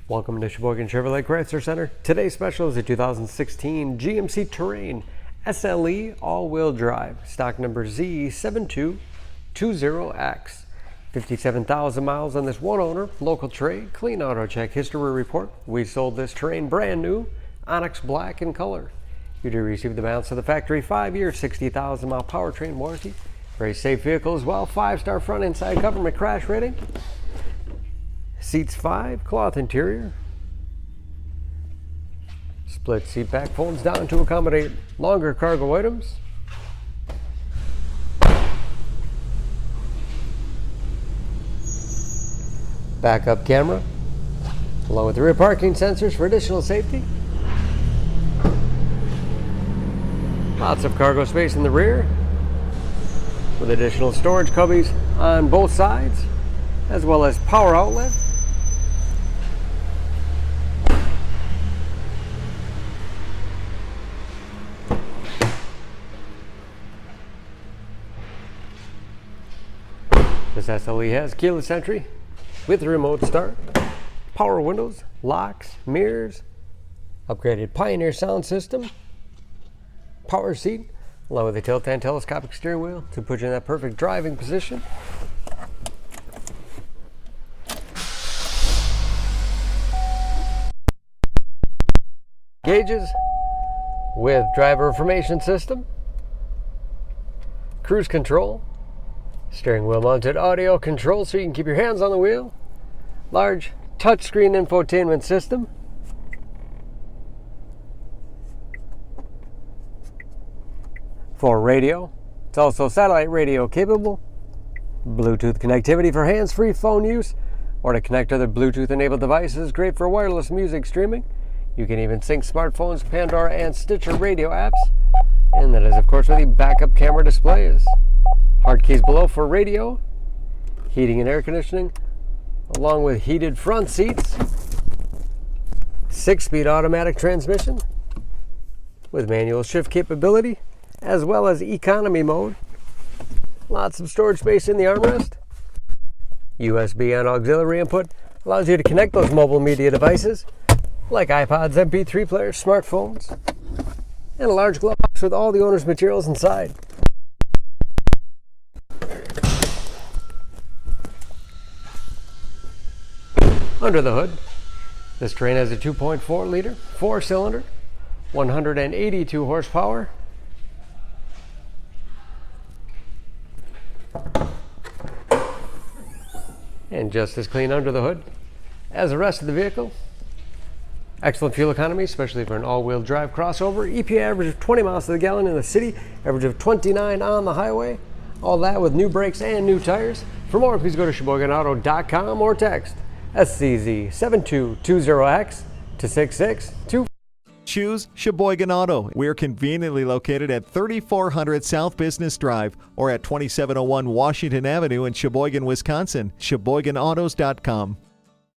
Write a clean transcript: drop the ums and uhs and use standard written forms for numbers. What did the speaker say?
Welcome to Sheboygan Chevrolet Chrysler Center. Today's special is a 2016 GMC Terrain SLE all-wheel drive, stock number Z7220X. 57,000 miles on this one owner, local trade, clean auto check history report. We sold this Terrain brand new, Onyx black in color. You do receive the balance of the factory 5-year, 60,000 mile powertrain warranty. Very safe vehicle as well, 5-star front inside government crash rating. Seats 5, cloth interior. Split seat back folds down to accommodate longer cargo items. Backup camera, along with the rear parking sensors for additional safety. Lots of cargo space in the rear, with additional storage cubbies on both sides, as well as power outlet. This SLE has keyless entry with remote start, power windows, locks, mirrors, upgraded Pioneer sound system, power seat, along with a tilt and telescopic steering wheel to put you in that perfect driving position. Gauges with driver information system, cruise control, steering wheel mounted audio control so you can keep your hands on the wheel, large touchscreen infotainment system, for radio. It's also satellite radio capable, Bluetooth connectivity for hands-free phone use or to connect other Bluetooth enabled devices, great for wireless music streaming. You can even sync smartphones, Pandora and Stitcher radio apps, and that is of course where the backup camera display is. Hard keys below for radio, heating and air conditioning, along with heated front seats, 6-speed automatic transmission with manual shift capability, as well as economy mode. Lots of storage space in the armrest. USB and auxiliary input allows you to connect those mobile media devices like iPods, MP3 players, smartphones, and a large glove box with all the owner's materials inside. Under the hood, this Terrain has a 2.4 liter, 4-cylinder, 182 horsepower. And just as clean under the hood as the rest of the vehicle. Excellent fuel economy, especially for an all-wheel drive crossover. EPA average of 20 miles to the gallon in the city, average of 29 on the highway. All that with new brakes and new tires. For more, please go to SheboyganAuto.com or text SCZ7220X to 662. Choose Sheboygan Auto. We're conveniently located at 3400 South Business Drive or at 2701 Washington Avenue in Sheboygan, Wisconsin. SheboyganAutos.com.